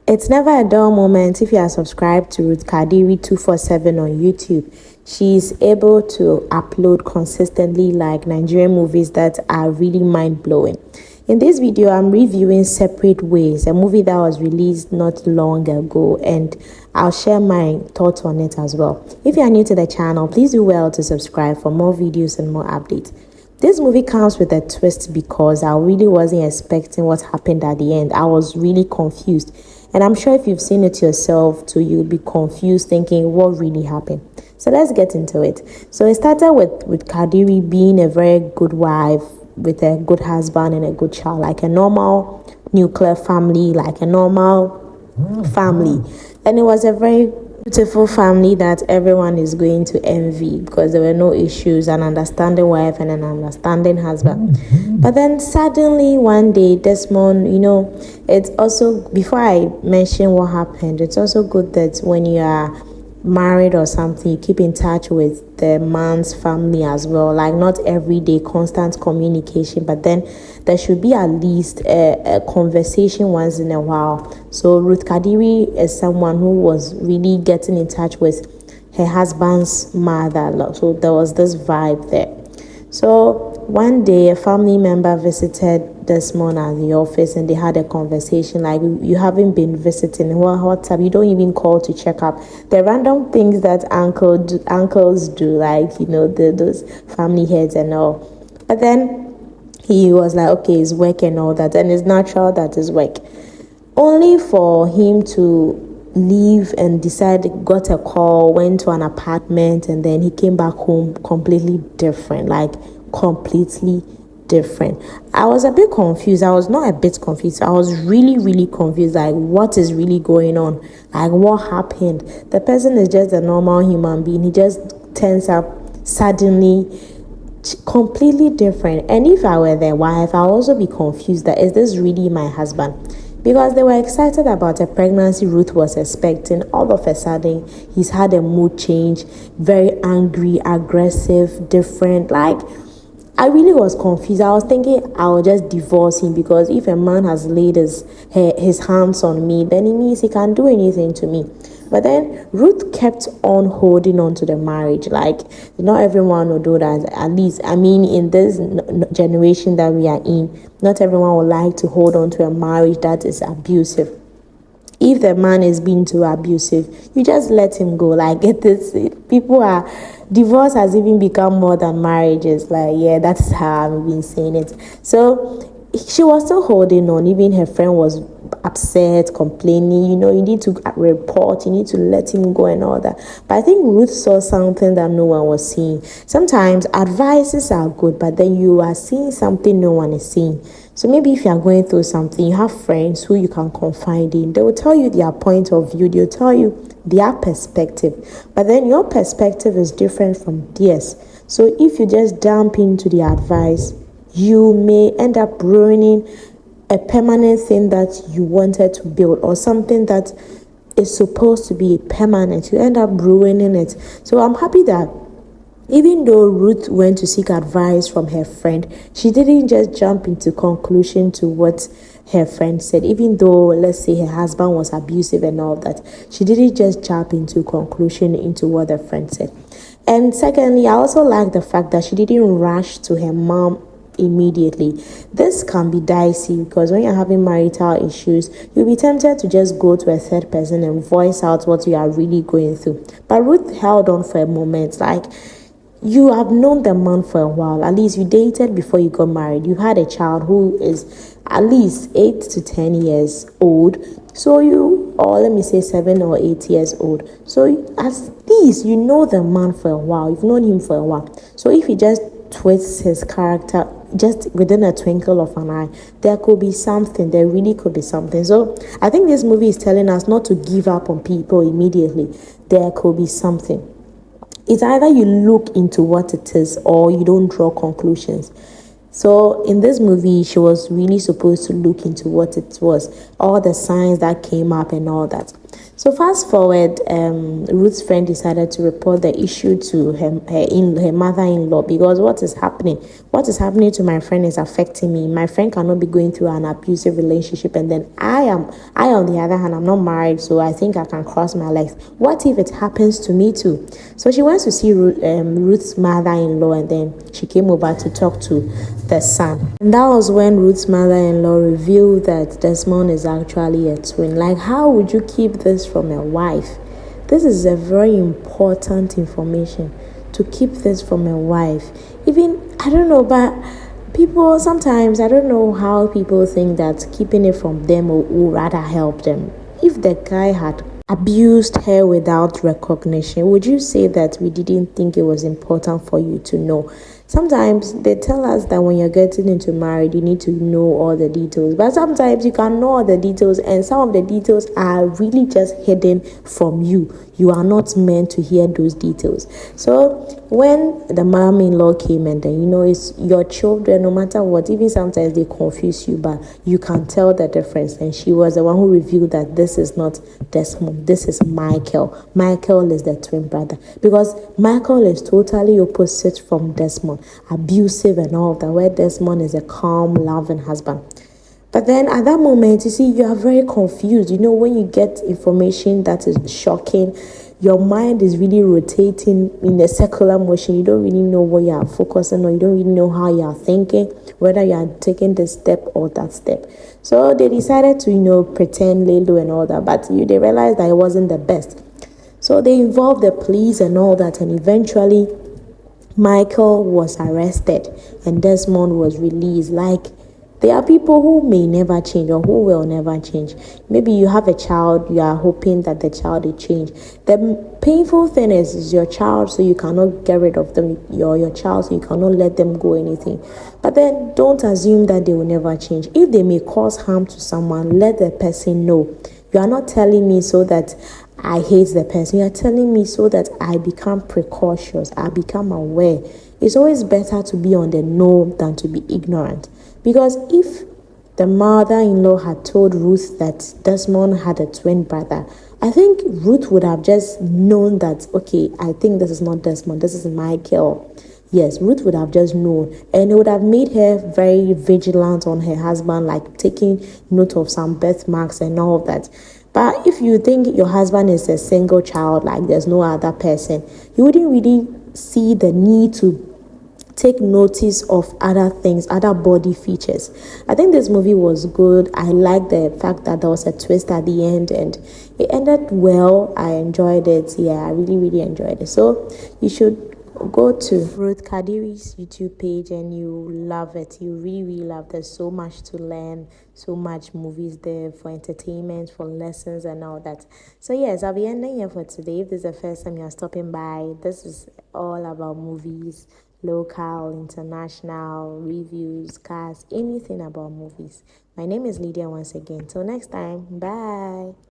It's never a dull moment if you are subscribed to Ruth Kadiri 247 on YouTube. She's able to upload consistently like Nigerian movies that are really mind-blowing. In this video, I'm reviewing Separate Ways, a movie that was released not long ago, and I'll share my thoughts on it as well. If you are new to the channel, please do well to subscribe for more videos and more updates. This movie comes with a twist because I really wasn't expecting what happened at the end. I was really confused. And I'm sure if you've seen it yourself too, you'll be confused thinking what really happened. So let's get into it. So it started with Kadiri being a very good wife with a good husband and a good child, like a normal nuclear family, like a normal family. And it was a very beautiful family that everyone is going to envy because there were no issues, an understanding wife and an understanding husband. But then suddenly one day, Desmond, it's also, before I mention what happened, it's also good that when you are married or something, you keep in touch with the man's family as well. Like not every day, constant communication, but then there should be at least a conversation once in a while. So Ruth Kadiri is someone who was really getting in touch with her husband's mother a lot. So there was this vibe there. So one day a family member visited Desmond at the office and they had a conversation like, you haven't been visiting, what's up, you don't even call to check up. The random things that uncles do, like those family heads and all. But then he was like, okay, it's work and all that, and it's natural that it's work. Only for him to leave and got a call, went to an apartment, and then he came back home completely different. I was a bit confused. I was not a bit confused. I was really confused. Like, what is really going on? Like, what happened? The person is just a normal human being. He just turns up suddenly completely different. And if I were their wife, I'll also be confused that, is this really my husband? Because they were excited about a pregnancy Ruth was expecting. All of a sudden, he's had a mood change, very angry, aggressive, different. Like, I really was confused. I was thinking I'll just divorce him, because if a man has laid his hands on me, then it means he can't do anything to me. But then Ruth kept on holding on to the marriage. Like, not everyone will do that. At least, in this generation that we are in, not everyone would like to hold on to a marriage that is abusive. If the man is being too abusive, you just let him go. Like, divorce has even become more than marriages. Like, yeah, that's how I've been saying it. So she was still holding on. Even her friend was upset, complaining, you need to report, you need to let him go and all that. But I think Ruth saw something that no one was seeing. Sometimes advices are good, but then you are seeing something no one is seeing. So maybe if you are going through something, you have friends who you can confide in. They will tell you their point of view. They'll tell you their perspective. But then your perspective is different from theirs. So if you just jump into the advice, you may end up ruining a permanent thing that you wanted to build, or something that is supposed to be permanent. You end up ruining it. So I'm happy that even though Ruth went to seek advice from her friend, she didn't just jump into conclusion to what her friend said. Even though, let's say, her husband was abusive and all that, she didn't just jump into conclusion into what the friend said. And secondly, I also like the fact that she didn't rush to her mom immediately. This can be dicey because when you're having marital issues, you'll be tempted to just go to a third person and voice out what you are really going through. But Ruth held on for a moment. Like, you have known the man for a while. At least you dated before you got married. You had a child who is at least 8 to 10 years old. So or let me say 7 or 8 years old. So at least you know the man for a while. You've known him for a while. So if he just twists his character just within a twinkle of an eye, there could be something. There really could be something. So I think this movie is telling us not to give up on people immediately. There could be something. It's either you look into what it is or you don't draw conclusions. So in this movie, she was really supposed to look into what it was, all the signs that came up and all that. So fast forward, Ruth's friend decided to report the issue to her mother-in-law, because what is happening to my friend is affecting me. My friend cannot be going through an abusive relationship, and then I on the other hand, I'm not married, so I think I can cross my legs. What if it happens to me too? So she went to see Ruth's mother-in-law, and then she came over to talk to the son. And that was when Ruth's mother-in-law revealed that Desmond is actually a twin. Like, how would you keep this from a wife? This is a very important information, to keep this from a wife. Even, I don't know, but people sometimes, I don't know how people think that keeping it from them will rather help them. If the guy had abused her without recognition, would you say that we didn't think it was important for you to know? Sometimes they tell us that when you're getting into marriage, you need to know all the details. But sometimes you can know all the details, and some of the details are really just hidden from you. You are not meant to hear those details. So when the mom-in-law came, and then, it's your children, no matter what, even sometimes they confuse you, but you can tell the difference. And she was the one who revealed that this is not Desmond, this is Michael. Michael is the twin brother, because Michael is totally opposite from Desmond, abusive and all of that, where Desmond is a calm, loving husband. But then at that moment, you see, you are very confused. When you get information that is shocking, your mind is really rotating in a circular motion. You don't really know what you are focusing on. You don't really know how you are thinking, whether you are taking this step or that step. So they decided to, pretend lay low and all that, but they realized that it wasn't the best. So they involved the police and all that, and eventually Michael was arrested and Desmond was released. Like, there are people who may never change, or who will never change. Maybe you have a child, you are hoping that the child will change. The painful thing is your child, so you cannot get rid of them. Your child, so you cannot let them go anything. But then don't assume that they will never change. If they may cause harm to someone, let the person know. You are not telling me so that I hate the person. You are telling me so that I become precautious, I become aware. It's always better to be on the know than to be ignorant. Because if the mother-in-law had told Ruth that Desmond had a twin brother, I think Ruth would have just known that, okay, I think this is not Desmond, this is Michael. Yes, Ruth would have just known, and it would have made her very vigilant on her husband, like taking note of some birthmarks and all of that. But if you think your husband is a single child, like there's no other person, you wouldn't really see the need to take notice of other things, other body features. I think this movie was good. I like the fact that there was a twist at the end, and it ended well. I enjoyed it. Yeah, I really, really enjoyed it. So you should go to Ruth Kadiri's YouTube page, and you love it. You really, really love. There's so much to learn, so much movies there for entertainment, for lessons and all that. So yes, I'll be ending here for today. If this is the first time you're stopping by, this is all about movies, local, international, reviews, cast, anything about movies. My name is Lydia once again. Till next time, bye.